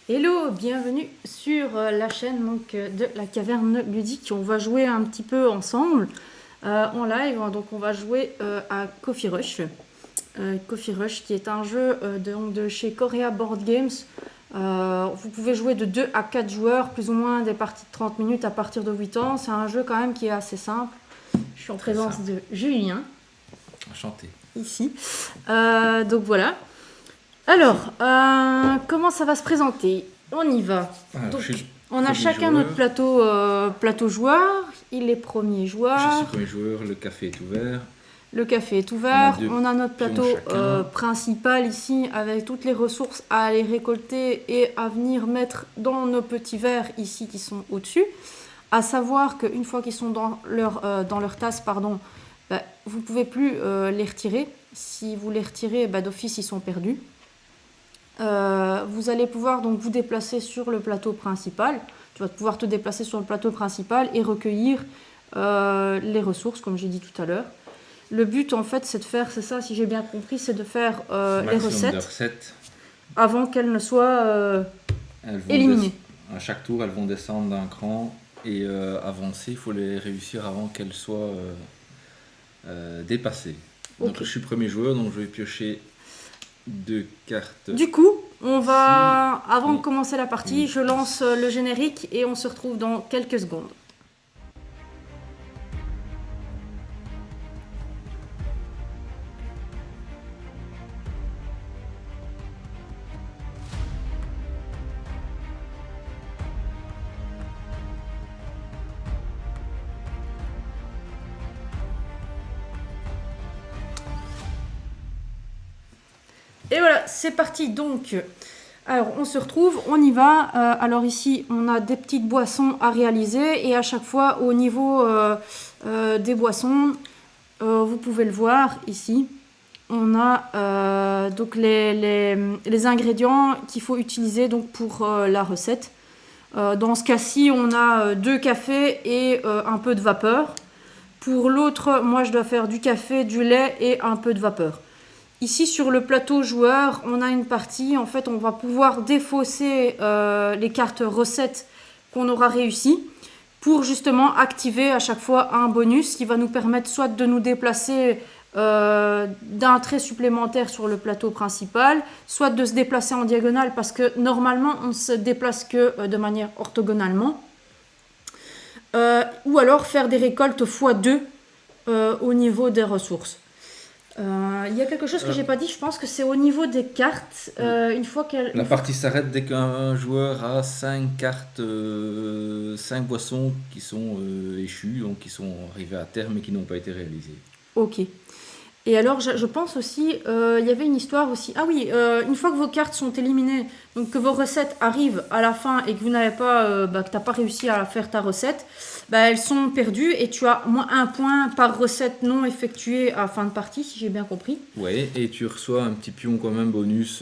Hello, bienvenue sur la chaîne de la Caverne Ludique. On va jouer un petit peu ensemble en live. Donc on va jouer à Coffee Rush. Coffee Rush qui est un jeu de chez Korea Board Games. Vous pouvez jouer de 2 à 4 joueurs, plus ou moins des parties de 30 minutes à partir de 8 ans. C'est un jeu quand même qui est assez simple. Je suis en présence de Julien. Enchanté. Ici. Donc voilà. Alors, comment ça va se présenter? On y va. Alors, donc, on a chacun notre plateau joueur. Il est premier joueur. Je suis premier joueur, le café est ouvert. Le café est ouvert. On a notre plateau principal ici avec toutes les ressources à aller récolter et à venir mettre dans nos petits verres ici qui sont au-dessus. À savoir qu'une fois qu'ils sont dans leur tasse, vous ne pouvez plus les retirer. Si vous les retirez, d'office, ils sont perdus. Vous allez pouvoir donc vous déplacer sur le plateau principal. Tu vas pouvoir te déplacer sur le plateau principal et recueillir les ressources, comme j'ai dit tout à l'heure. Le but, en fait, c'est de faire, c'est ça, si j'ai bien compris, c'est de faire les recettes avant qu'elles ne soient éliminées. À chaque tour, elles vont descendre d'un cran et avancer. Il faut les réussir avant qu'elles soient dépassées. Donc, je suis premier joueur, donc je vais piocher 2 cartes. Du coup, on va, avant de commencer la partie, je lance le générique et on se retrouve dans quelques secondes. Et voilà, c'est parti donc. Alors, on se retrouve, on y va. Alors ici, on a des petites boissons à réaliser et à chaque fois, au niveau des boissons, vous pouvez le voir ici, on a donc les ingrédients qu'il faut utiliser donc, pour la recette. Dans ce cas-ci, on a 2 cafés et un peu de vapeur. Pour l'autre, moi, je dois faire du café, du lait et un peu de vapeur. Ici, sur le plateau joueur, on a une partie, en fait, on va pouvoir défausser les cartes recettes qu'on aura réussi pour justement activer à chaque fois un bonus qui va nous permettre soit de nous déplacer d'un trait supplémentaire sur le plateau principal, soit de se déplacer en diagonale parce que normalement, on ne se déplace que de manière orthogonalement. Ou alors faire des récoltes x2 au niveau des ressources. Il y a quelque chose que j'ai pas dit, je pense que c'est au niveau des cartes. Une fois qu'elle. La partie s'arrête dès qu'un joueur a 5 cartes, 5 boissons qui sont échues, donc qui sont arrivées à terme et qui n'ont pas été réalisées. Ok. Et alors, je pense aussi, il y avait une histoire aussi. Ah oui, une fois que vos cartes sont éliminées, donc que vos recettes arrivent à la fin et que vous n'avez pas, que t'as pas réussi à faire ta recette, elles sont perdues et tu as moins 1 point par recette non effectuée à fin de partie, si j'ai bien compris. Ouais, et tu reçois un petit pion quand même bonus,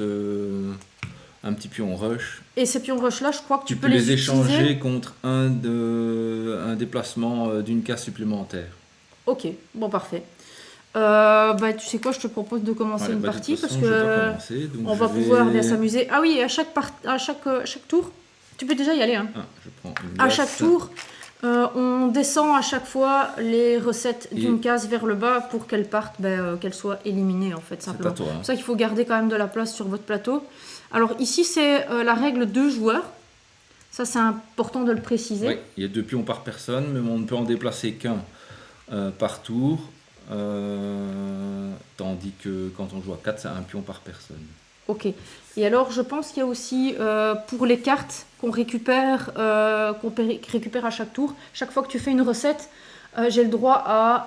un petit pion rush. Et ces pions rush là, je crois que tu peux les échanger utiliser contre un déplacement d'une case supplémentaire. Ok, bon parfait. Tu sais quoi, je te propose de commencer une partie parce que on va pouvoir bien s'amuser. Ah oui, à chaque tour, tu peux déjà y aller. Hein. Je prends une à chaque tour, on descend à chaque fois les recettes d'une case vers le bas pour qu'elles partent, qu'elles soient éliminées en fait simplement. C'est pour ça qu'il faut garder quand même de la place sur votre plateau. Alors ici c'est la règle 2 joueurs. Ça c'est important de le préciser. Oui, il y a 2 pions par personne, mais on ne peut en déplacer qu'un par tour. Tandis que quand on joue à 4, c'est 1 pion par personne. Ok. Et alors, je pense qu'il y a aussi pour les cartes qu'on récupère à chaque tour. Chaque fois que tu fais une recette, j'ai le droit à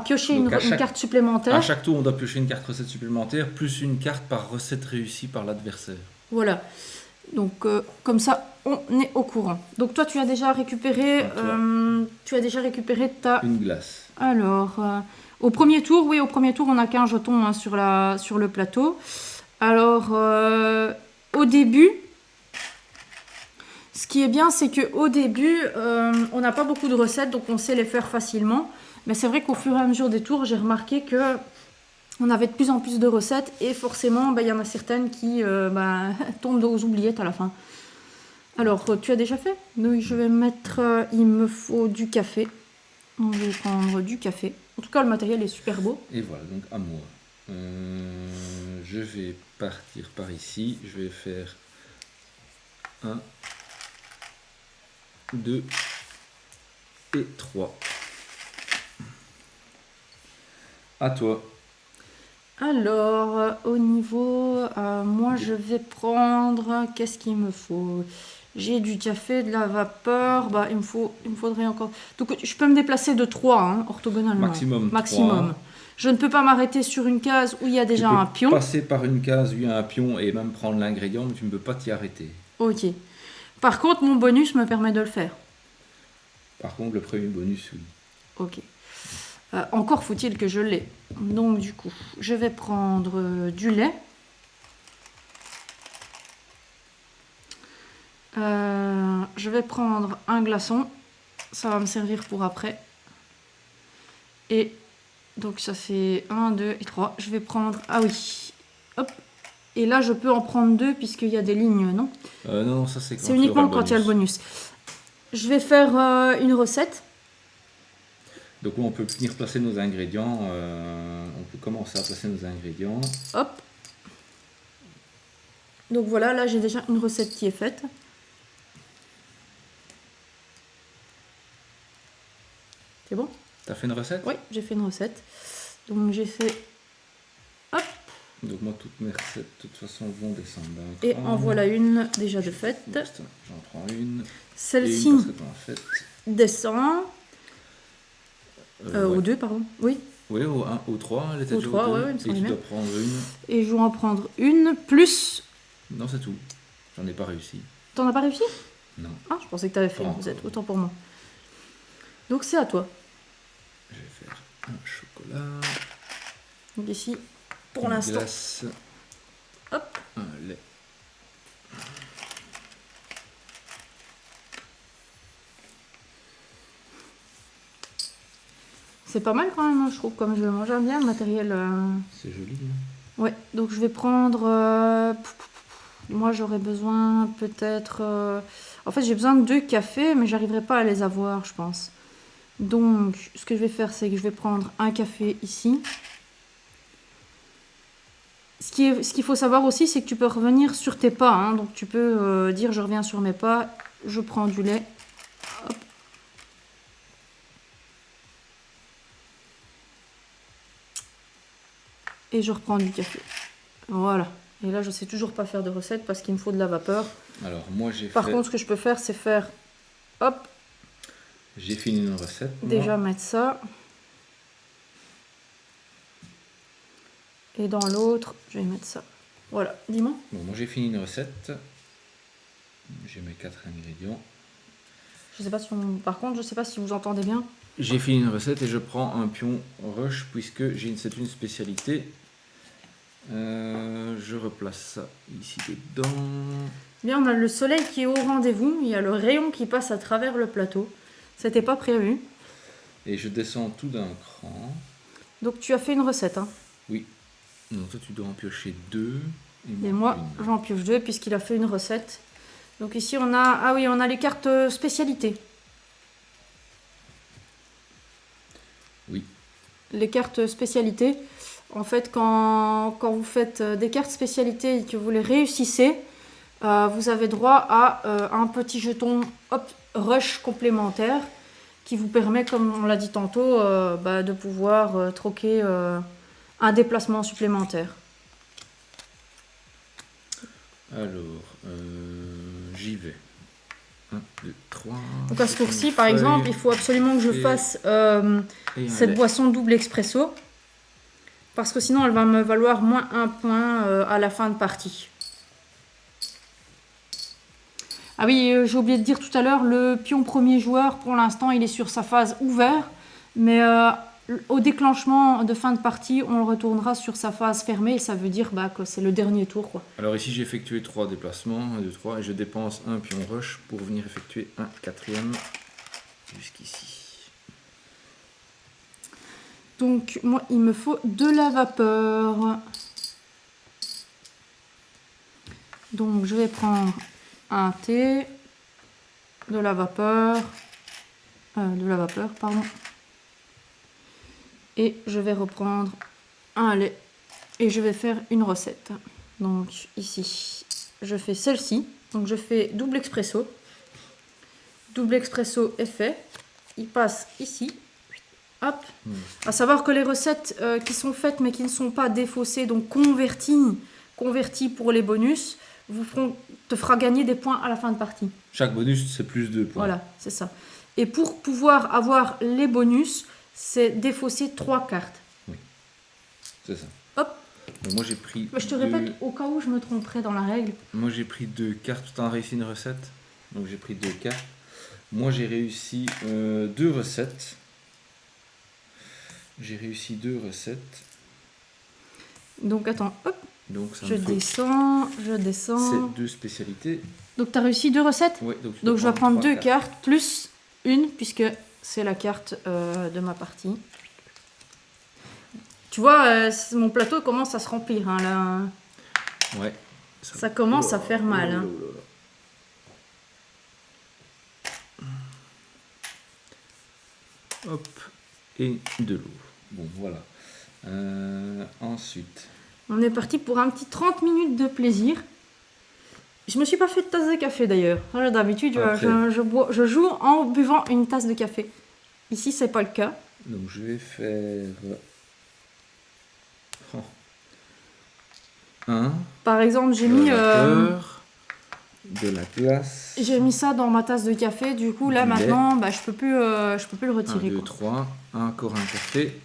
piocher une carte supplémentaire. À chaque tour, on doit piocher une carte recette supplémentaire, plus une carte par recette réussie par l'adversaire. Voilà. Donc, comme ça, on est au courant. Donc, toi, tu as déjà récupéré, une glace. Alors, au premier tour, on n'a qu'un jeton sur le plateau. Alors, au début, ce qui est bien, c'est qu'au début, on n'a pas beaucoup de recettes, donc on sait les faire facilement. Mais c'est vrai qu'au fur et à mesure des tours, j'ai remarqué que on avait de plus en plus de recettes et forcément, bah, il y en a certaines qui tombent aux oubliettes à la fin. Alors, tu as déjà fait? Donc, je vais mettre... il me faut du café. On va prendre du café. En tout cas, le matériel est super beau. Et voilà, donc à moi. Je vais partir par ici. Je vais faire 1, 2 et 3. À toi. Alors, au niveau... moi, je vais prendre... Qu'est-ce qu'il me faut? J'ai du café, de la vapeur. Bah, il me faudrait encore... Donc, je peux me déplacer de 3, hein, orthogonalement. Maximum 3. Je ne peux pas m'arrêter sur une case où il y a déjà un pion. Passer par une case où il y a un pion et même prendre l'ingrédient, mais tu ne peux pas t'y arrêter. Ok. Par contre, mon bonus me permet de le faire. Par contre, le premier bonus, oui. Ok. Encore faut-il que je l'ai. Donc, du coup, je vais prendre du lait. Je vais prendre un glaçon. Ça va me servir pour après. Et donc, ça fait 1, 2 et 3. Je vais prendre... Ah oui. Hop. Et là, je peux en prendre 2 puisqu'il y a des lignes, non? Non, ça c'est quand c'est uniquement quand il y a le bonus. Je vais faire une recette. Donc on peut venir placer nos ingrédients. On peut commencer à placer nos ingrédients. Hop. Donc voilà, là j'ai déjà une recette qui est faite. C'est bon? T'as fait une recette? Oui, j'ai fait une recette. Donc j'ai fait... Hop. Donc moi toutes mes recettes de toute façon vont descendre d'un Et cran. en voilà une déjà de faite. J'en prends une. Celle-ci descend. Ouais. Au 2, pardon. Oui. Oui, au 1, au 3, elle était au déjà 3, au 2. ouais, Et tu dois prendre une. Et je vais en prendre une plus... Non, c'est tout. J'en ai pas réussi. T'en as pas réussi? Non. Ah, je pensais que t'avais fait une recette. Autant pour moi. Donc c'est à toi. Je vais faire un chocolat. Donc ici, pour l'instant. Glace. Hop. Un lait. C'est pas mal quand même, je trouve, comme je mange bien le matériel. C'est joli. Hein. Ouais, donc je vais prendre... moi, j'aurais besoin peut-être... En fait, j'ai besoin de 2 cafés, mais j'arriverai pas à les avoir, je pense. Donc, ce que je vais faire, c'est que je vais prendre un café ici. Ce qu'il faut savoir aussi, c'est que tu peux revenir sur tes pas. Hein. Donc, tu peux dire, je reviens sur mes pas, je prends du lait. Hop. Et je reprends du café. Voilà. Et là, je sais toujours pas faire de recette parce qu'il me faut de la vapeur. Alors, moi, Par contre, ce que je peux faire, c'est faire... Hop. J'ai fini une recette. Déjà mettre ça. Et dans l'autre, je vais mettre ça. Voilà, dis-moi. Bon, moi, j'ai fini une recette. J'ai mes 4 ingrédients. Je sais pas si Par contre, je sais pas si vous entendez bien. J'ai fini une recette et je prends un pion rush puisque c'est une spécialité. Je replace ça ici dedans. Bien, on a le soleil qui est au rendez-vous. Il y a le rayon qui passe à travers le plateau. C'était pas prévu. Et je descends tout d'un cran. Donc tu as fait une recette, hein? Oui. Donc toi tu dois en piocher 2. Et moi j'en pioche 2 puisqu'il a fait une recette. Donc ici on a... Ah oui, on a les cartes spécialités. Oui. Les cartes spécialités. En fait, quand vous faites des cartes spécialités et que vous les réussissez, vous avez droit à un petit jeton rush complémentaire qui vous permet, comme on l'a dit tantôt, de pouvoir troquer un déplacement supplémentaire. Alors, j'y vais. 1, 2, 3. Donc à ce tour-ci, par exemple, il faut absolument que je fasse cette boisson double expresso. Parce que sinon, elle va me valoir moins 1 point à la fin de partie. Ah oui, j'ai oublié de dire tout à l'heure, le pion premier joueur, pour l'instant, il est sur sa phase ouverte. Mais au déclenchement de fin de partie, on le retournera sur sa phase fermée. Et ça veut dire que c'est le dernier tour, quoi. Alors ici, j'ai effectué 3 déplacements. 1, 2, 3. Et je dépense un pion rush pour venir effectuer un 4e jusqu'ici. Donc, moi, il me faut de la vapeur. Donc, je vais prendre un thé, de la vapeur, pardon. Et je vais reprendre un lait et je vais faire une recette. Donc, ici, je fais celle-ci. Donc, je fais double expresso. Double expresso est fait. Il passe ici. Hop. À savoir que les recettes qui sont faites mais qui ne sont pas défaussées, donc converties pour les bonus, te fera gagner des points à la fin de partie. Chaque bonus, c'est plus de points. Voilà, c'est ça. Et pour pouvoir avoir les bonus, c'est défausser 3 cartes. Oui, c'est ça. Hop. Donc moi j'ai pris. Je te répète au cas où je me tromperais dans la règle. Moi j'ai pris 2 cartes tout en réussi une recette. Donc j'ai pris 2 cartes. Moi j'ai réussi 2 recettes. J'ai réussi 2 recettes. Donc attends, hop. Donc ça je descends. C'est 2 spécialités. Donc tu as réussi 2 recettes. Oui, donc je vais prendre 2 cartes plus une puisque c'est la carte de ma partie. Tu vois, mon plateau commence à se remplir hein, là. Ouais. Ça commence à faire mal. Hein. Hop, et de l'eau. Bon, voilà. Ensuite. On est parti pour un petit 30 minutes de plaisir. Je me suis pas fait de tasse de café d'ailleurs. D'habitude, je joue en buvant une tasse de café. Ici, c'est pas le cas. Donc, je vais faire Par exemple, j'ai mis de la glace. J'ai mis ça dans ma tasse de café. Du coup, là maintenant, bah, je peux plus le retirer. 1, 2, 3. Encore un café.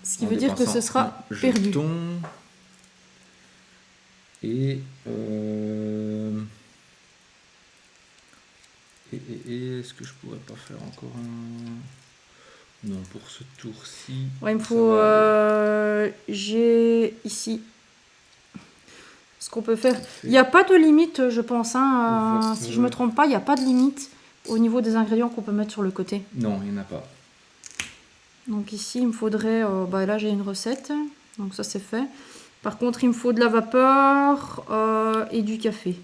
Ce qui veut dire que ce sera perdu. Et est-ce que je pourrais pas faire encore un... Non, pour ce tour-ci... Ouais, il me faut... j'ai ici... Ce qu'on peut faire... Il n'y a pas de limite, je pense. Hein, si je me trompe pas, il n'y a pas de limite au niveau des ingrédients qu'on peut mettre sur le côté. Non, il n'y en a pas. Donc ici, il me faudrait... bah là, j'ai une recette. Donc ça, c'est fait. Par contre, il me faut de la vapeur et du café.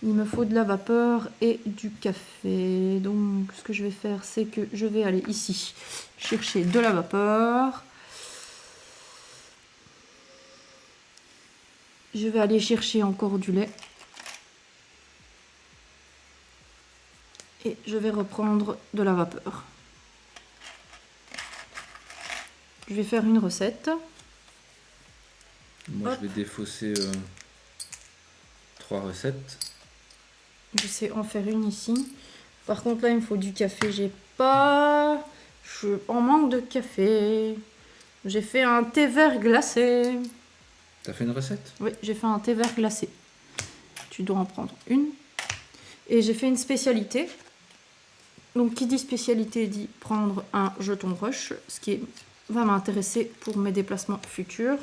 Il me faut de la vapeur et du café. Donc, ce que je vais faire, c'est que je vais aller ici chercher de la vapeur. Je vais aller chercher encore du lait. Et je vais reprendre de la vapeur. Je vais faire une recette. Moi, je vais défausser 3 recettes. Je sais en faire une ici. Par contre, là, il me faut du café. J'ai pas... Je suis en manque de café. J'ai fait un thé vert glacé. T'as fait une recette? Oui, j'ai fait un thé vert glacé. Tu dois en prendre une. Et j'ai fait une spécialité. Donc, qui dit spécialité dit prendre un jeton rush. Ce qui va m'intéresser pour mes déplacements futurs.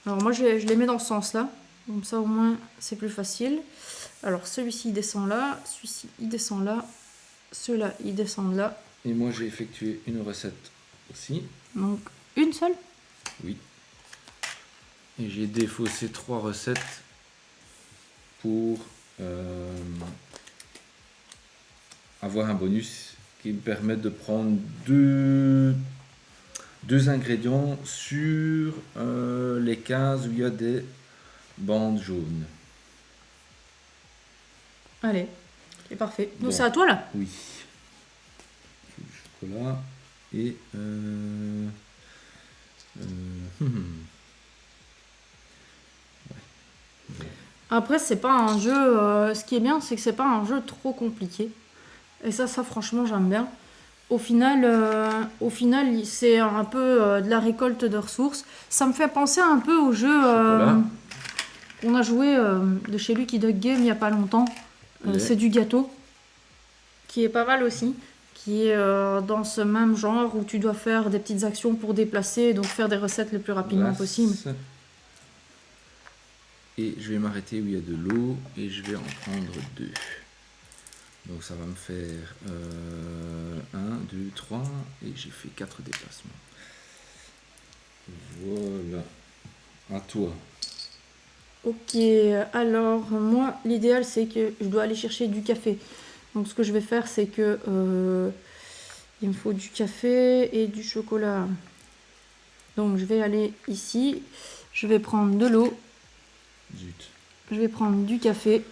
Alors, moi, je les mets dans ce sens-là. Comme ça, au moins, c'est plus facile. Alors, celui-ci, il descend là. Celui-ci, il descend là. Ceux-là, ils descendent là. Et moi, j'ai effectué une recette aussi. Donc, une seule? Oui. Et j'ai défaussé 3 recettes pour avoir un bonus qui me permet de prendre deux ingrédients sur les 15 où il y a des bandes jaunes. Allez, c'est parfait. Donc, Bon. c'est à toi là? Oui. Du chocolat et Après, c'est pas un jeu. Ce qui est bien, c'est que c'est pas un jeu trop compliqué. Et ça franchement, j'aime bien. Au final, c'est un peu de la récolte de ressources. Ça me fait penser un peu au jeu qu'on a joué de chez Lucky Duck Game il y a pas longtemps. C'est du gâteau, qui est pas mal aussi. Qui est dans ce même genre où tu dois faire des petites actions pour déplacer, donc faire des recettes le plus rapidement possible. Et je vais m'arrêter où il y a de l'eau et je vais en prendre 2. Donc ça va me faire 1, 2, 3 et j'ai fait 4 déplacements. Voilà. À toi. Ok, alors moi, l'idéal c'est que je dois aller chercher du café. Donc ce que je vais faire, c'est que il me faut du café et du chocolat. Donc je vais aller ici, je vais prendre de l'eau, Zut. je vais prendre du café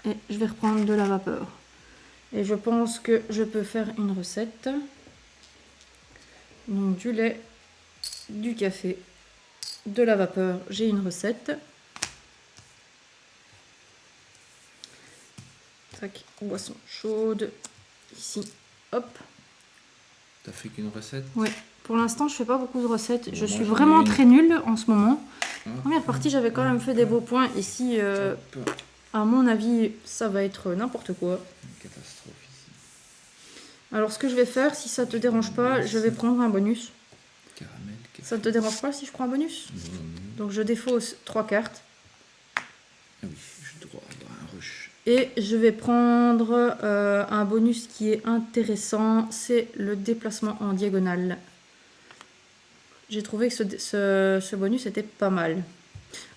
et je vais reprendre de la vapeur. Et je pense que je peux faire une recette. Donc du lait, du café, de la vapeur, j'ai une recette. Tac, boisson chaude, ici, hop. T'as fait qu'une recette? Ouais, pour l'instant je fais pas beaucoup de recettes, Bon, je moi, suis j'en ai vraiment une. très nulle en ce moment. Hop, Première partie j'avais quand même fait des beaux points, ici hop. à mon avis ça va être n'importe quoi. Une catastrophe ici. Alors ce que je vais faire, si ça te dérange pas, je vais prendre un bonus. Caramel, café. Ça te dérange pas si je prends un bonus? Non, non, non. Donc je défausse 3 cartes. Ah oui, je dois avoir un rush. Et je vais prendre un bonus qui est intéressant, c'est le déplacement en diagonale. J'ai trouvé que ce bonus était pas mal.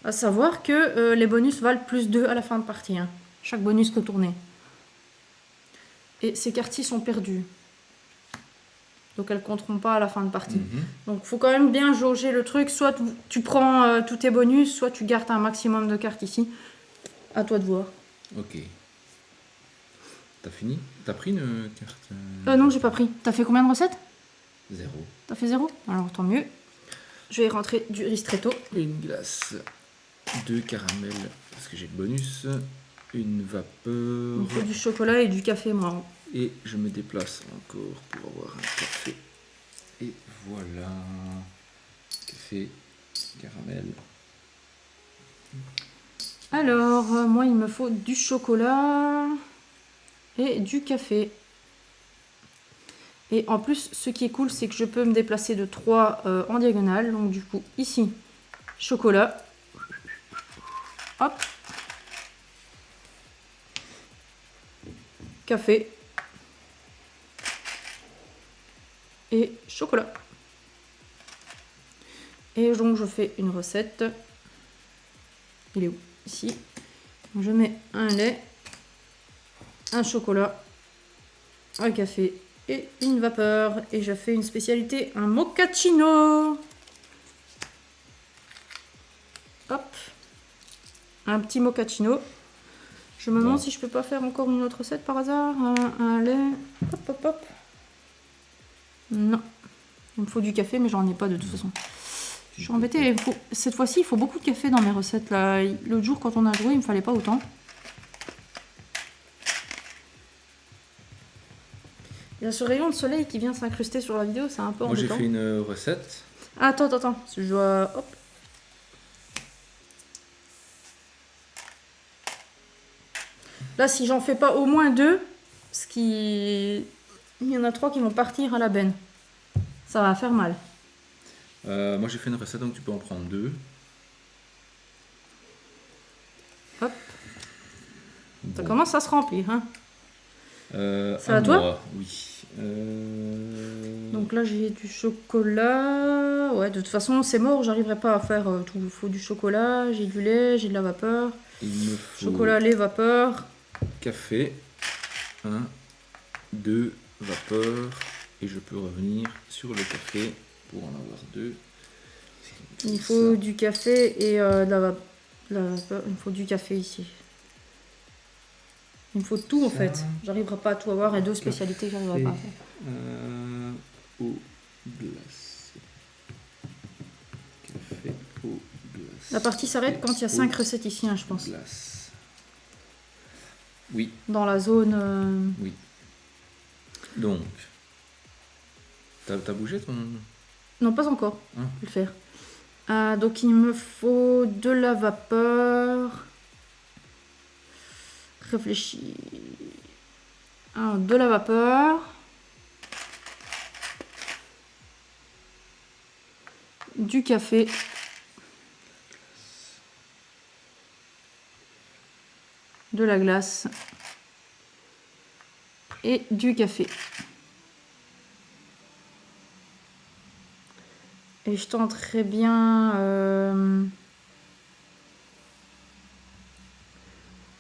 À savoir que les bonus valent plus 2 à la fin de partie. Hein. Chaque bonus retourné. Et ces cartes-ci sont perdues. Donc elles ne compteront pas à la fin de partie. Donc il faut quand même bien jauger le truc. Soit tu prends tous tes bonus, soit tu gardes un maximum de cartes ici. À toi de voir. Ok. T'as fini? T'as pris une carte? Non, j'ai pas pris. T'as fait combien de recettes? 0. T'as fait 0? Alors tant mieux. Je vais rentrer du ristretto. Une glace. 2 caramels, parce que j'ai le bonus. Une vapeur. Il me faut du chocolat et du café, moi. Et je me déplace encore pour avoir un café. Et voilà. Café, caramel. Alors, moi, il me faut du chocolat et du café. Et en plus, ce qui est cool, c'est que je peux me déplacer de 3 en diagonale. Donc du coup, ici, chocolat. Hop. Café. Et chocolat. Et donc, je fais une recette. Il est où? Ici. Donc, je mets un lait, un chocolat, un café et une vapeur. Et je fais une spécialité, un mochaccino. Hop. Un petit mochaccino. Je me demande si je peux pas faire encore une autre recette par hasard. Un lait. Hop, hop, hop. Non. Il me faut du café, mais j'en ai pas de toute façon. Je suis embêtée. Cette fois-ci, il faut beaucoup de café dans mes recettes. Là. L'autre jour, quand on a joué, il me fallait pas autant. Il y a ce rayon de soleil qui vient s'incruster sur la vidéo, c'est un peu embêtant. Moi, j'ai fait une recette. Ah, attends. Je dois... Hop. Là, si j'en fais pas au moins 2, il y en a 3 qui vont partir à la benne. Ça va faire mal. Moi, j'ai fait une recette, donc tu peux en prendre 2. Hop. Bon. Ça commence à se remplir. Hein. C'est à toi? moi, oui. Donc là, j'ai du chocolat. Ouais, de toute façon, c'est mort. J'arriverai pas à faire tout. Il faut du chocolat, j'ai du lait, j'ai de la vapeur. Il me faut Chocolat, lait, vapeur. café. 1, 2, vapeur. Et je peux revenir sur le café pour en avoir 2. Il faut du café et de la vapeur. Il me faut du café ici. Il me faut tout en fait. J'arriverai pas à tout avoir et 2 spécialités que j'arriverai pas à faire. Eau glace. Café, eau glace. La partie s'arrête quand il y a 5 recettes ici, hein, je pense. Glace. Oui. Dans la zone. Oui. Donc. T'as bougé ton. Non, pas encore. Hein? Je vais le faire. Donc il me faut de la vapeur. Réfléchis. De la vapeur. Du café. de la glace et du café. Et je tenterai bien...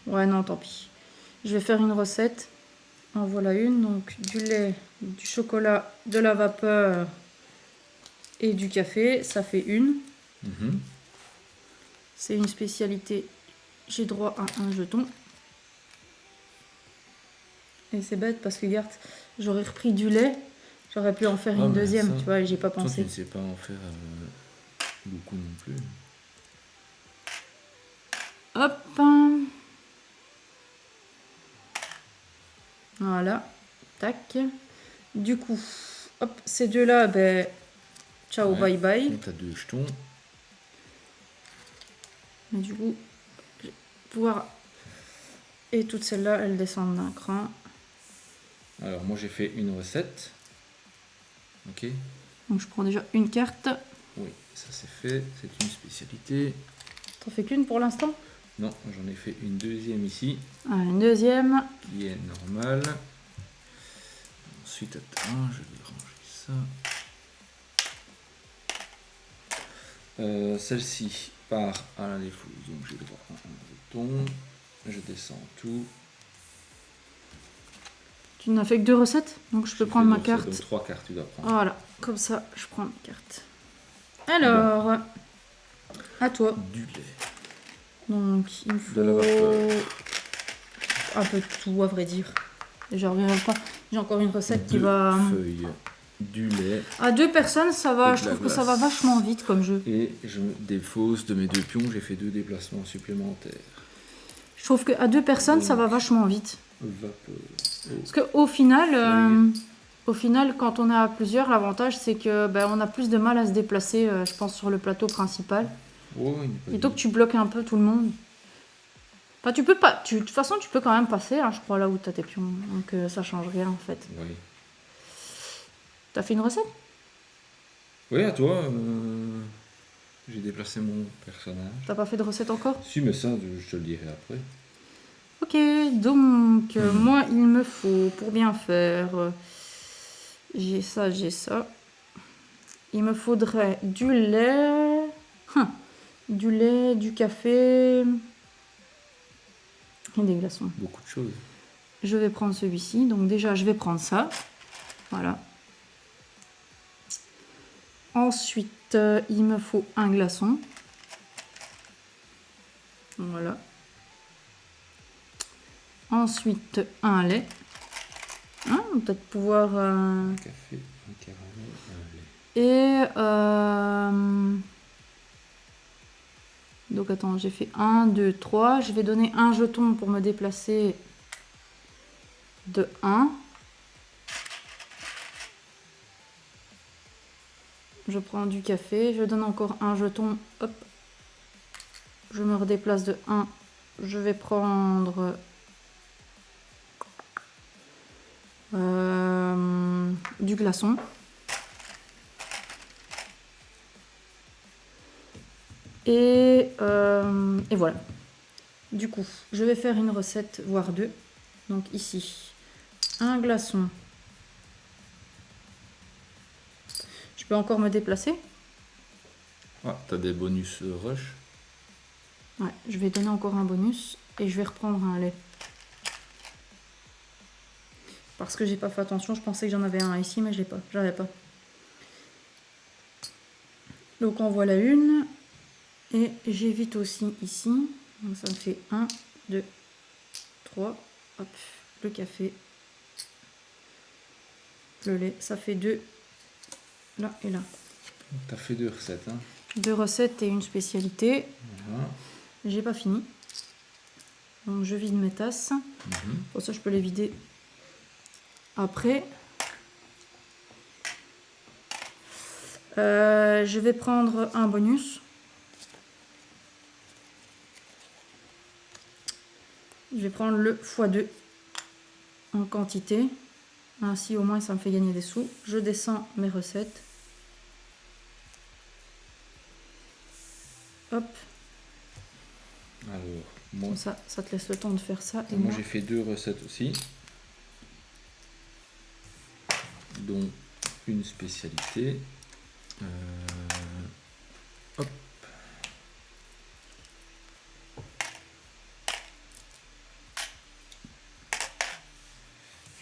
Ouais, non, tant pis. Je vais faire une recette. En voilà une. Donc, du lait, du chocolat, de la vapeur et du café. Ça fait une. Mhm. C'est une spécialité. J'ai droit à un jeton. Et c'est bête parce que, regarde, j'aurais repris du lait. J'aurais pu en faire Ah, une mais deuxième, ça, tu vois, et j'ai pas toi, tu pensé. ne sais pas en faire beaucoup non plus. Hop. Voilà. Tac. Du coup, hop, ces deux-là, ben, ciao, Ouais. bye bye. Donc, tu as 2 jetons. Mais du coup, je vais pouvoir... Et toutes celles-là, elles descendent d'un cran. Alors, moi, j'ai fait une recette. Ok. Donc je prends déjà une carte. Oui, ça c'est fait. C'est une spécialité. T'en fais qu'une pour l'instant? Non, j'en ai fait une deuxième ici, Ah, une deuxième. qui est normale. Ensuite, attends, je vais ranger ça. Celle-ci part à la défausse, donc j'ai le droit à un bouton. Je descends tout. Tu n'as fait que 2 recettes, donc je peux J'ai prendre fait ma deux recettes, carte. Donc 3 cartes, tu dois prendre. Voilà, comme ça, je prends ma carte. Alors, à toi. Du lait. Donc, il me De la vapeur. faut un peu de tout, à vrai dire. Et je reviens pas. J'ai encore une recette qui 2 va... feuilles. Du lait. À 2 personnes, ça va. Et Je de la trouve que ça va glace. vachement vite comme jeu. Et je me défausse de mes 2 pions, j'ai fait 2 déplacements supplémentaires. Je trouve qu'à 2 personnes, ça va vachement vite. Vapeur. Parce qu'au final, quand on est à plusieurs, l'avantage c'est que ben, on a plus de mal à se déplacer, je pense, sur le plateau principal. Oh, il n'est pas Plutôt que tu bloques un peu tout le monde. Enfin, tu peux pas. De toute façon, tu peux quand même passer, hein, je crois, là où tu as tes pions. Donc ça change rien en fait. Oui. T'as fait une recette? Oui, à toi. J'ai déplacé mon personnage. T'as pas fait de recette encore? Si, mais ça, je te le dirai après. Ok, donc moi, il me faut, pour bien faire, j'ai ça, j'ai ça. Il me faudrait du lait, du lait, du café et des glaçons. Beaucoup de choses. Je vais prendre celui-ci. Donc déjà, je vais prendre ça. Voilà. Ensuite, il me faut un glaçon. Voilà. Ensuite, un lait. Hein, on va peut-être pouvoir... Un café, un caramel, un lait. Et... Donc attends, j'ai fait 1, 2, 3. Je vais donner un jeton pour me déplacer de 1. Je prends du café. Je donne encore un jeton. Hop. Je me redéplace de 1. Je vais prendre... du glaçon. Et voilà. Du coup, je vais faire une recette, voire 2. Donc ici, un glaçon. Je peux encore me déplacer. Ah, t'as des bonus rush. Ouais, je vais donner encore un bonus. Et je vais reprendre un lait. Parce que j'ai pas fait attention, je pensais que j'en avais un ici, mais je l'ai pas. J'avais pas. Donc en voilà une. Et j'évite aussi ici. Donc ça me fait 1, 2, 3. Hop, le café. Le lait, ça fait 2. Là et là. T'as fait 2 recettes. Hein. 2 recettes et une spécialité. Voilà. J'ai pas fini. Donc je vide mes tasses. Pour ça, je peux les vider après. Je vais prendre un bonus. Je vais prendre le x2 en quantité. Ainsi, au moins, ça me fait gagner des sous. Je descends mes recettes. Hop. Alors, Moi, Comme ça te laisse le temps de faire ça. Et moi j'ai fait 2 recettes aussi, dont une spécialité. Hop.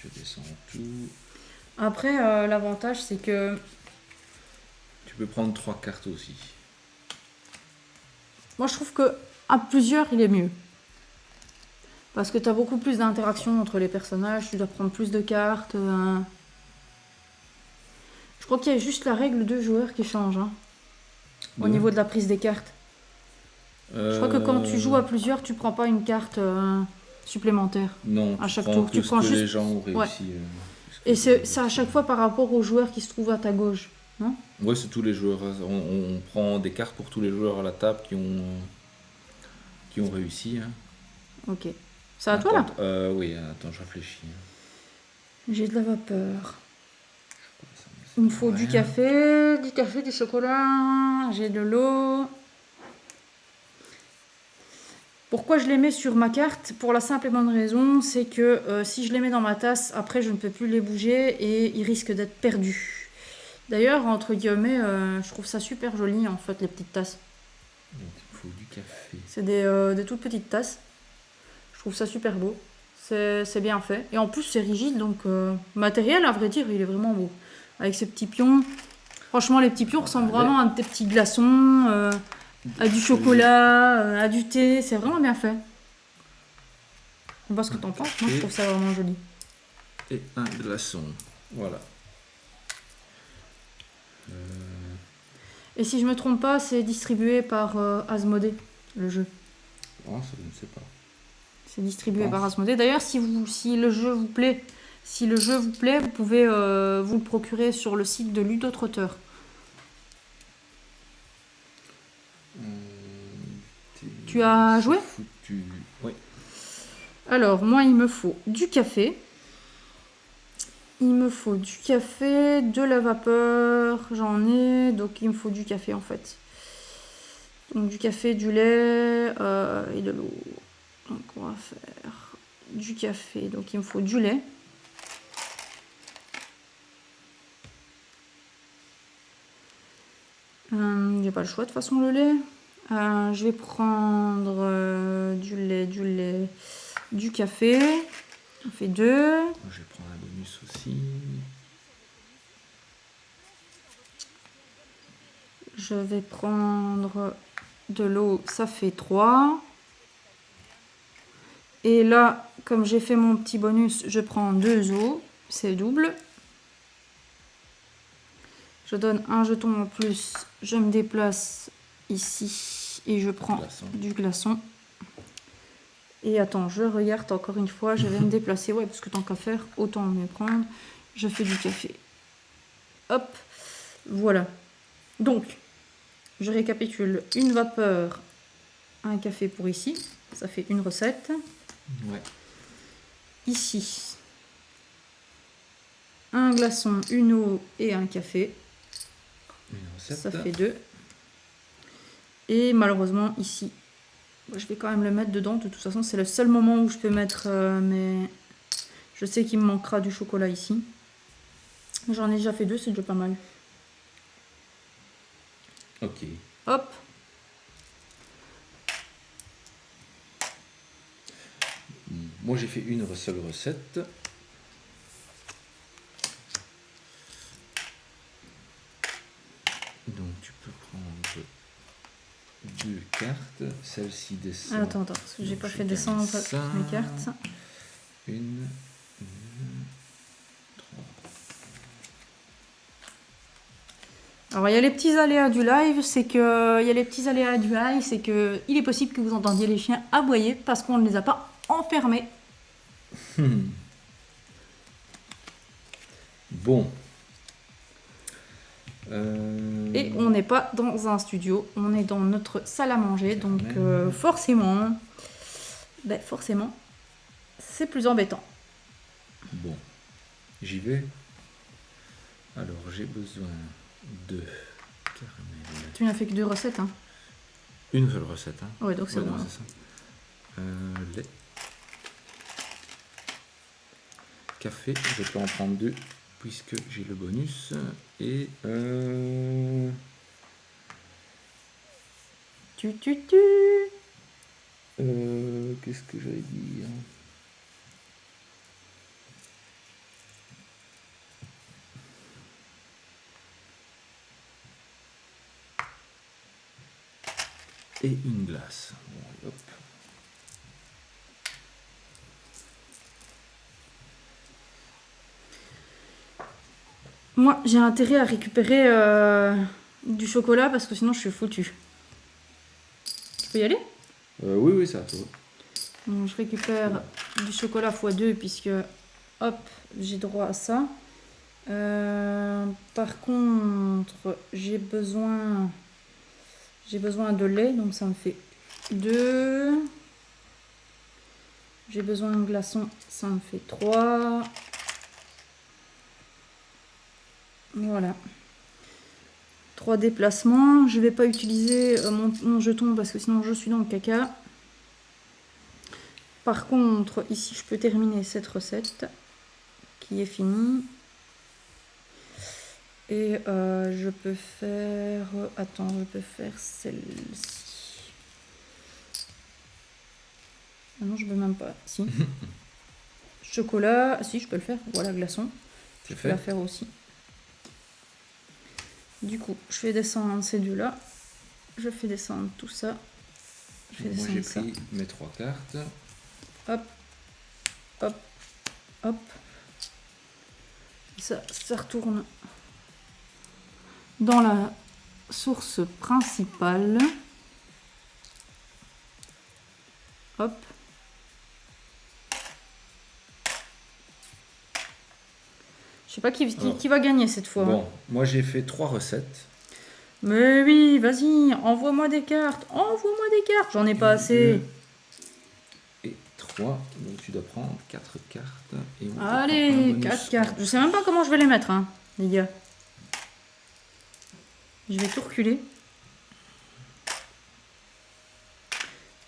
Je descends tout. Après, l'avantage, c'est que Tu peux prendre 3 cartes aussi. moi, je trouve que à plusieurs, il est mieux. Parce que tu as beaucoup plus d'interaction entre les personnages, tu dois prendre plus de cartes. Je crois qu'il y a juste la règle de joueur qui change, hein, au niveau de la prise des cartes. Je crois que quand tu joues à plusieurs, tu prends pas une carte supplémentaire. Non, à tu chaque prends tour. que Tu ce prends que juste- les gens ont Ouais. réussi. Et c'est à chaque fois par rapport aux joueurs qui se trouvent à ta gauche. Non? Ouais, c'est tous les joueurs. On prend des cartes pour tous les joueurs à la table qui ont réussi. Hein. Ok. C'est à toi là? Attends, oui, attends, je réfléchis. J'ai de la vapeur. Ça Il me faut du rien. café, du chocolat. J'ai de l'eau. Pourquoi je les mets sur ma carte? Pour la simple et bonne raison, c'est que si je les mets dans ma tasse, après je ne peux plus les bouger et ils risquent d'être perdus. D'ailleurs, entre guillemets, je trouve ça super joli en fait, les petites tasses. Donc, il faut du café. C'est des toutes petites tasses. Je trouve ça super beau. C'est bien fait. Et en plus, c'est rigide, donc matériel, à vrai dire, il est vraiment beau. Avec ces petits pions. Franchement, les petits pions ressemblent vraiment à des petits glaçons, à du chocolat, à du thé. C'est vraiment bien fait. On voit ce que t'en penses. Moi, je trouve ça vraiment joli. Et un glaçon. Voilà. Et si je me trompe pas, c'est distribué par Asmodée, le jeu. Ah, ça, je ne sais pas. C'est distribué Je pense. par Asmodée. D'ailleurs, si le jeu vous plaît, vous pouvez vous le procurer sur le site de Ludotrotteur. Tu as joué? Foutu. Oui. Alors, moi, il me faut du café. Il me faut du café, de la vapeur, j'en ai, donc il me faut du café en fait. Donc du café, du lait et de l'eau. Donc on va faire du café, donc il me faut du lait. J'ai pas le choix de toute façon le lait. Je vais prendre du lait, du café. On fait 2. Moi, je vais prendre un bonus aussi. Je vais prendre de l'eau, ça fait 3. Et là, comme j'ai fait mon petit bonus, je prends 2 eaux, c'est double. Je donne un jeton en plus, je me déplace ici et je prends du glaçon. Et attends, je regarde encore une fois, je vais me déplacer, ouais, parce que tant qu'à faire, autant me prendre. Je fais du café. Hop, voilà. Donc, je récapitule, une vapeur, un café pour ici, ça fait une recette. Ouais. Ici, un glaçon, une eau et un café, Une recette. ça fait 2. Et malheureusement ici, je vais quand même le mettre dedans, de toute façon c'est le seul moment où je peux mettre mes... Je sais qu'il me manquera du chocolat ici. J'en ai déjà fait 2, c'est déjà pas mal. Ok. Hop. Moi, j'ai fait une seule recette. Donc, tu peux prendre 2 cartes. Celle-ci descend. Attends, parce que j'ai Donc, pas je fait gagne descendre ça. mes cartes. Une, 3. Alors il y a les petits aléas du live, c'est que il est possible que vous entendiez les chiens aboyer parce qu'on ne les a pas enfermés. Bon. Et on n'est pas dans un studio, on est dans notre salle à manger, donc forcément, c'est plus embêtant. Bon. J'y vais. Alors, j'ai besoin de caramel. Tu n'as fait que 2 recettes, hein? Une seule recette. Hein. Ouais, donc c'est bon. non, c'est ça. lait. Café, je peux en prendre 2 puisque j'ai le bonus. Et qu'est-ce que j'allais dire? Et une glace. Bon, hop. Moi, j'ai intérêt à récupérer du chocolat parce que sinon je suis foutue. Tu peux y aller? Oui, oui, ça va. Donc, je récupère du chocolat x2 puisque, hop, j'ai droit à ça. Par contre, j'ai besoin de lait, donc ça me fait 2. J'ai besoin de glaçons, ça me fait 3. Voilà. 3 déplacements. Je vais pas utiliser mon jeton parce que sinon je suis dans le caca. Par contre, ici, je peux terminer cette recette qui est finie. Et je peux faire... Attends, je peux faire celle-ci. Ah non, je peux même pas. Si. Chocolat. Si, je peux le faire. Voilà, glaçon. Je peux la faire aussi. Du coup, je fais descendre ces deux-là. Je fais descendre tout ça. Moi, j'ai pris mes 3 cartes. Hop, hop, hop. Ça retourne dans la source principale. Hop. Je sais pas qui va gagner cette fois. Bon, moi j'ai fait 3 recettes. Mais oui, vas-y, envoie-moi des cartes. Envoie-moi des cartes. J'en ai pas assez. 2 et 3. Donc tu dois prendre 4 cartes. Et on allez, 4 cartes. Je sais même pas comment je vais les mettre, hein, les gars. Je vais tout reculer.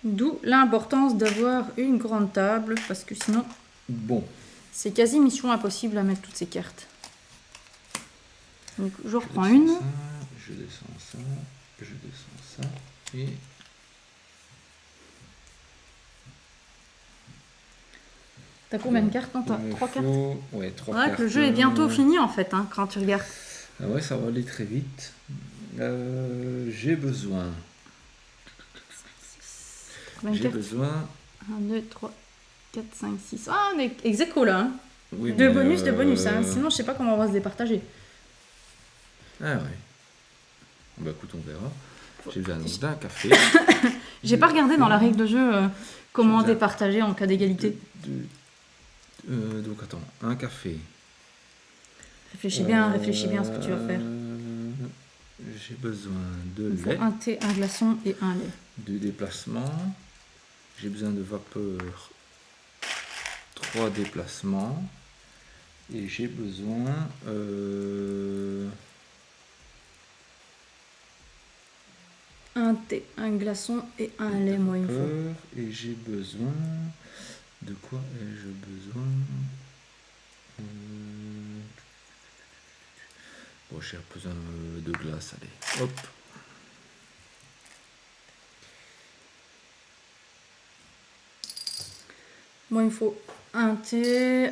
D'où l'importance d'avoir une grande table, parce que sinon, bon, c'est quasi mission impossible à mettre toutes ces cartes. Donc je reprends une. Je descends ça, je descends ça, et... T'as combien de cartes? T'as 3 cartes? Ouais, 3 cartes. Le jeu est bientôt fini en fait, hein, quand tu regardes. Ah ouais, ça va aller très vite. J'ai besoin... J'ai besoin... 1, 2, 3, 4, 5, 6. Ah, on est ex aequo là. Hein. Oui, de bonus. Hein. Sinon, je sais pas comment on va se départager. Ah ouais. Bah écoute, on verra. J'ai besoin d'un café. J'ai pas regardé dans la règle de jeu comment départager en cas d'égalité. Donc attends, un café. Réfléchis bien à ce que tu vas faire. J'ai besoin de Il faut lait. Un thé, un glaçon et un lait. 2 déplacements. J'ai besoin de vapeur. 3 déplacements. Et j'ai besoin... Un thé, un glaçon et un lait, moi il me faut. Et j'ai besoin... De quoi ai-je besoin? Bon, j'ai besoin de glace, allez. Hop. Moi, il me faut un thé,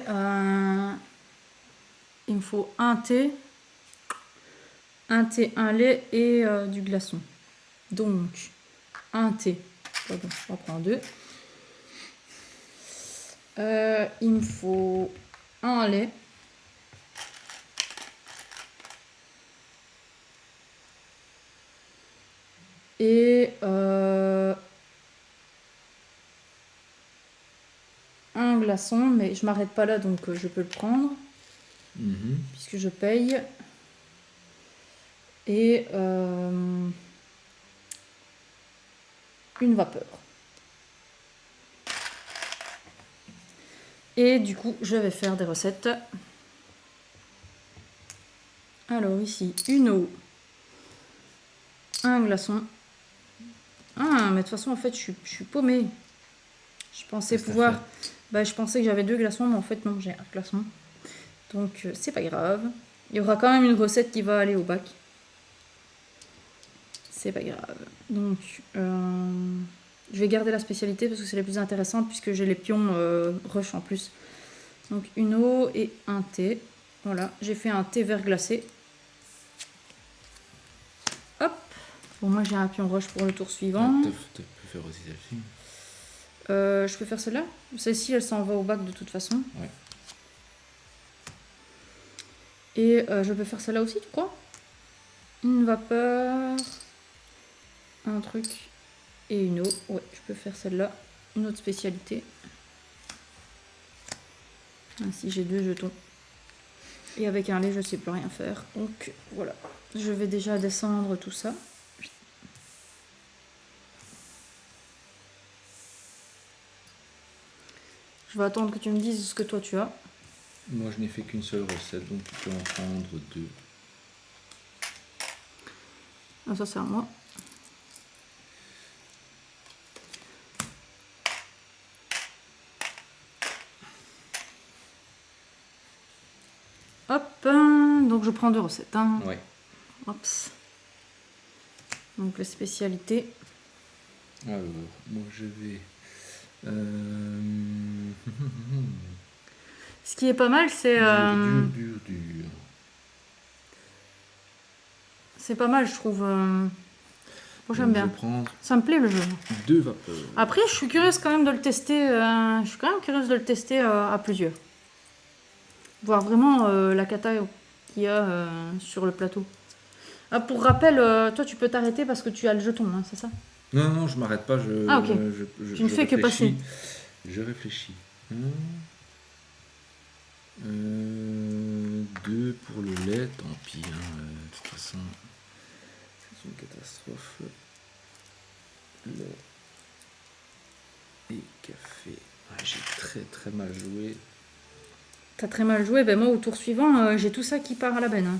il me faut un thé, un lait et du glaçon. Donc, un thé. Pardon, je vais en prendre 2. Il me faut un lait. Et un glaçon, mais je m'arrête pas là, donc je peux le prendre. Puisque je paye. Et une vapeur. Et du coup, je vais faire des recettes. Alors ici, une eau, un glaçon. Ah, mais de toute façon, en fait, je suis paumée. Je pensais Qu'est-ce que pouvoir... t'as Bah, je pensais que j'avais 2 glaçons, mais en fait non, j'ai un glaçon. Donc c'est pas grave. Il y aura quand même une recette qui va aller au bac. C'est pas grave. Donc je vais garder la spécialité parce que c'est la plus intéressante puisque j'ai les pions rush en plus. Donc une eau et un thé. Voilà, j'ai fait un thé vert glacé. Hop. Bon, moi j'ai un pion rush pour le tour suivant. Tu peux faire aussi celle-ci. Je peux faire celle-là. Celle-ci, elle s'en va au bac de toute façon. Ouais. Et je peux faire celle-là aussi, tu crois? Une vapeur, un truc et une eau. Ouais, je peux faire celle-là. Une autre spécialité. Ainsi, j'ai 2 jetons. Et avec un lait, je sais plus rien faire. Donc voilà. Je vais déjà descendre tout ça. Je vais attendre que tu me dises ce que toi tu as. Moi, je n'ai fait qu'une seule recette, donc tu peux en prendre 2. Ah, ça c'est à moi. Hop, donc je prends 2 recettes. Hein. Ouais. Hops. Donc les spécialités. Alors, moi je vais. Ce qui est pas mal, c'est. Dur. C'est pas mal, je trouve. Moi j'aime Donc, bien. Je vais prendre Ça me plaît le jeu. 2 vapeurs. Après, je suis curieuse quand même de le tester. Je suis quand même curieuse de le tester à plusieurs. Voir vraiment la cata qu'il y a sur le plateau. Ah, pour rappel, toi tu peux t'arrêter parce que tu as le jeton, hein, c'est ça? Non, non, je m'arrête pas. Ah, ok. Tu ne fais que passer. Je réfléchis. 2 pour le lait, tant pis. Hein, de toute façon, c'est une catastrophe. Lait et café. Ah, j'ai très mal joué. T'as très mal joué, ben moi au tour suivant, j'ai tout ça qui part à la benne. Hein.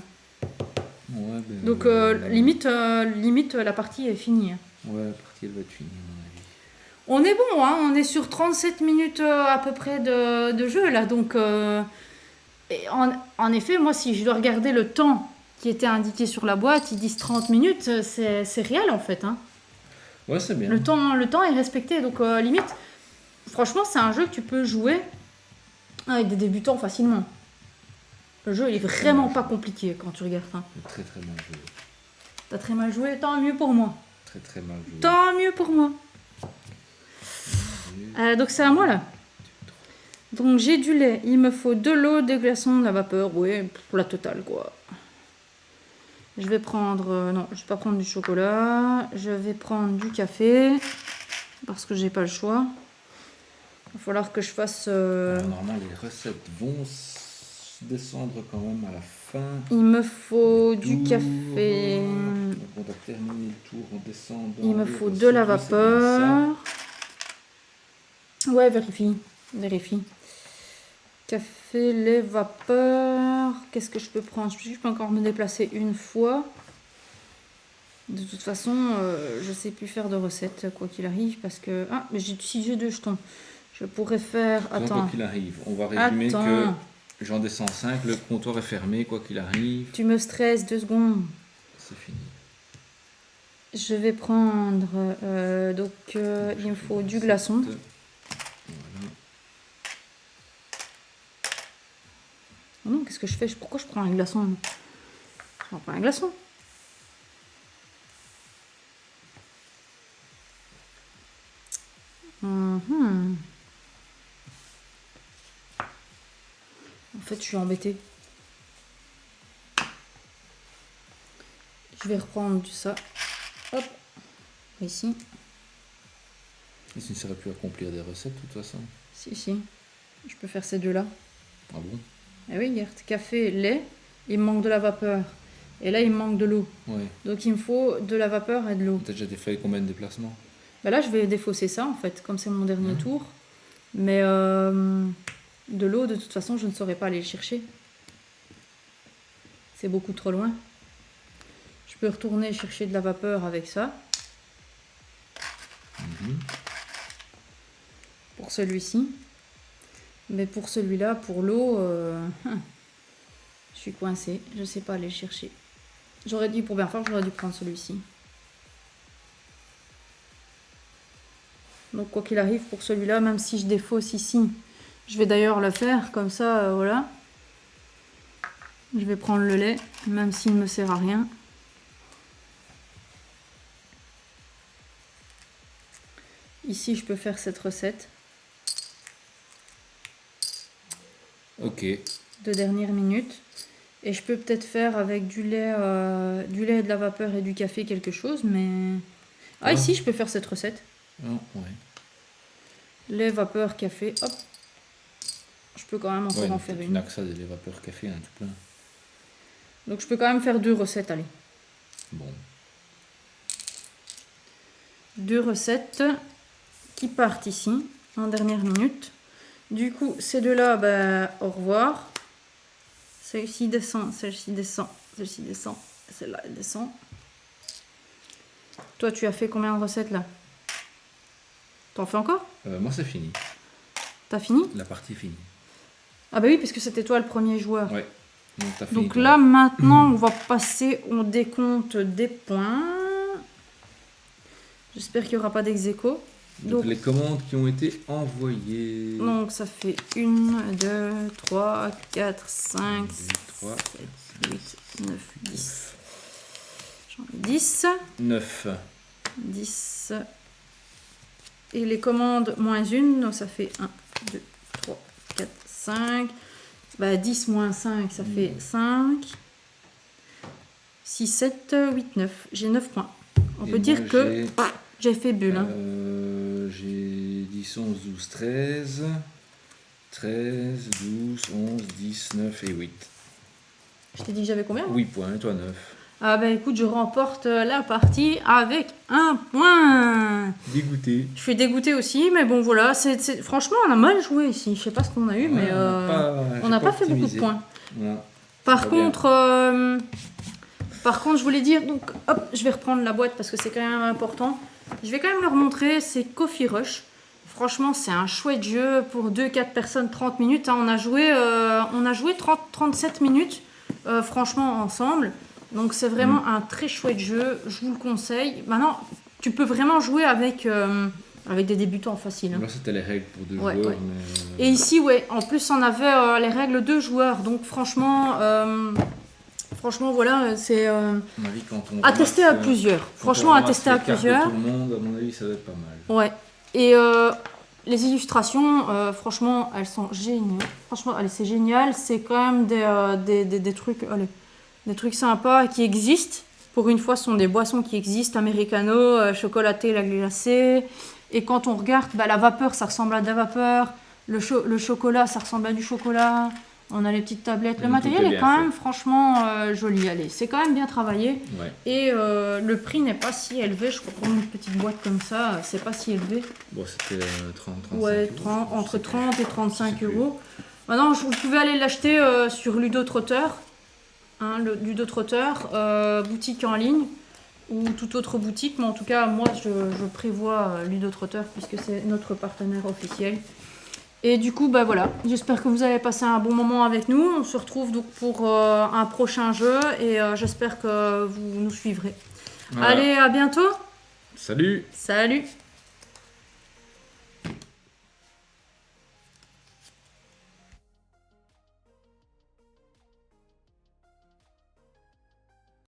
Ouais, ben, Donc limite la partie est finie. Hein. Ouais, la partie elle va être finie à mon avis. On est bon, hein, on est sur 37 minutes à peu près de jeu là, donc et en effet, moi si je dois regarder le temps qui était indiqué sur la boîte, ils disent 30 minutes, c'est réel en fait. Hein. Ouais, c'est bien. Le temps est respecté, donc limite, franchement c'est un jeu que tu peux jouer avec des débutants facilement. Le jeu il est vraiment pas compliqué quand tu regardes. Hein. Très mal joué. T'as très mal joué, tant mieux pour moi. Très mal joué. Tant mieux pour moi. Donc c'est à moi là. Donc j'ai du lait, il me faut de l'eau, des glaçons, de la vapeur, ouais, pour la totale quoi. Je vais prendre, non, je vais pas prendre du chocolat, je vais prendre du café, parce que j'ai pas le choix. Il va falloir que je fasse... Alors, normalement, les recettes vont descendre quand même à la fin. Il me faut du Tour. café, Donc, on va terminer le tour en descendant. il me les faut recettes, de la oui, c'est bien vapeur. Ouais, vérifie. Café, lait, vapeur. Qu'est-ce que je peux prendre? Je peux encore me déplacer une fois. De toute façon, je sais plus faire de recettes, quoi qu'il arrive, parce que... Ah, mais si j'ai 2 jetons, je pourrais faire... ça. Donc, Attends, quoi qu'il arrive, on va résumer Attends. que j'en descends 5, le comptoir est fermé, quoi qu'il arrive, tu me stresses 2 secondes. c'est fini. Je vais prendre... il me faut du glaçon. Voilà. Oh non, qu'est-ce que je fais? Pourquoi je prends un glaçon? Je prends pas un glaçon. En fait, je suis embêtée. Je vais reprendre tout ça. Hop. Ici. Et ça ne serait plus à accomplir des recettes, de toute façon. Si. Je peux faire ces 2-là. Ah bon? Ah oui, regarde. Café, lait. Il me manque de la vapeur. Et là, il me manque de l'eau. Ouais. Donc, il me faut de la vapeur et de l'eau. T'as déjà fait combien de déplacements? Bah là, je vais défausser ça, en fait, comme c'est mon dernier tour. Mais de l'eau, de toute façon, je ne saurais pas aller le chercher. C'est beaucoup trop loin. Je peux retourner chercher de la vapeur avec ça. pour celui-ci. Mais pour celui-là, pour l'eau, je suis coincée. Je sais pas aller le chercher. J'aurais dû, pour bien faire, j'aurais dû prendre celui-ci. Donc quoi qu'il arrive pour celui-là, même si je défausse ici, je vais d'ailleurs le faire comme ça, voilà. Je vais prendre le lait, même s'il ne me sert à rien. Ici, je peux faire cette recette. Ok. De dernière minute. Et je peux peut-être faire avec du lait et de la vapeur et du café quelque chose, mais... Ah, ici, je peux faire cette recette. Oh, ouais. Lait, vapeur, café, hop. Je peux quand même encore en faire Tu une. n'as que ça, des vapeurs café, hein, tout plein. Donc je peux quand même faire 2 recettes, allez. Bon. 2 recettes qui partent ici, en dernière minute. Du coup, ces deux-là, bah, au revoir. Celle-ci descend, celle-ci descend, celle-ci descend, celle-là, elle descend. Toi, tu as fait combien de recettes, là? T'en fais encore? Moi, c'est fini. T'as fini? La partie est finie. Ah bah oui, parce que c'était toi le premier joueur. Ouais. Donc, t'as fini, Donc toi. là, maintenant, on va passer au décompte des points. J'espère qu'il n'y aura pas d'ex-aequo. Donc, les commandes qui ont été envoyées. Donc ça fait 1, 2, 3, 4, 5, 6, 3, 7, 8, 9, 10. J'en ai 10. 9. 10. Et les commandes moins 1, donc ça fait 1, 2, 3, 4, 5. Bah 10 moins 5, ça fait 5. 6, 7, 8, 9. J'ai 9 points. On peut dire que j'ai fait bulle. Hein. J'ai 10, 11, 12, 13. 13, 12, 11, 10, 9 et 8. Je t'ai dit que j'avais combien? 8 points, et toi 9. Ah bah écoute, je remporte la partie avec 1 point. Dégoûté. Je suis dégoûtée aussi, mais bon voilà, franchement on a mal joué ici. Je sais pas ce qu'on a eu, mais on n'a pas fait beaucoup de points. Non. Par contre, je voulais dire, donc hop, je vais reprendre la boîte parce que c'est quand même important. Je vais quand même leur montrer, c'est Coffee Rush. Franchement, c'est un chouette jeu pour 2-4 personnes, 30 minutes. Hein. On a joué 37 minutes, franchement, ensemble. Donc, c'est vraiment un très chouette jeu. Je vous le conseille. Maintenant, tu peux vraiment jouer avec des débutants faciles. Hein. Là, c'était les règles pour 2 joueurs. Ouais. Mais... Et ici, ouais, en plus, on avait les règles 2 joueurs. Donc, franchement, voilà, c'est à tester à plusieurs. Franchement, à tester à plusieurs. Tout le monde, à mon avis, ça va être pas mal. Ouais. Et les illustrations, franchement, elles sont géniales. Franchement, allez, c'est génial. C'est quand même des trucs, allez, des trucs sympas qui existent. Pour une fois, ce sont des boissons qui existent. Americano, chocolaté, la glacée. Et quand on regarde, bah, la vapeur, ça ressemble à de la vapeur. Le chocolat, ça ressemble à du chocolat. On a les petites tablettes. Le matériel est quand même franchement joli. Allez, c'est quand même bien travaillé. Ouais. Et le prix n'est pas si élevé. Je crois pour une petite boîte comme ça, c'est pas si élevé. Bon, c'était 35 ouais, euros, entre 30 et 35 euros. Maintenant, vous pouvez aller l'acheter sur Ludotrotter. Hein, le Ludotrotter, boutique en ligne ou toute autre boutique. Mais en tout cas, moi, je prévois Ludotrotter puisque c'est notre partenaire officiel. Et du coup, bah voilà, j'espère que vous avez passé un bon moment avec nous. On se retrouve donc pour un prochain jeu et j'espère que vous nous suivrez. Voilà. Allez, à bientôt. Salut. Salut.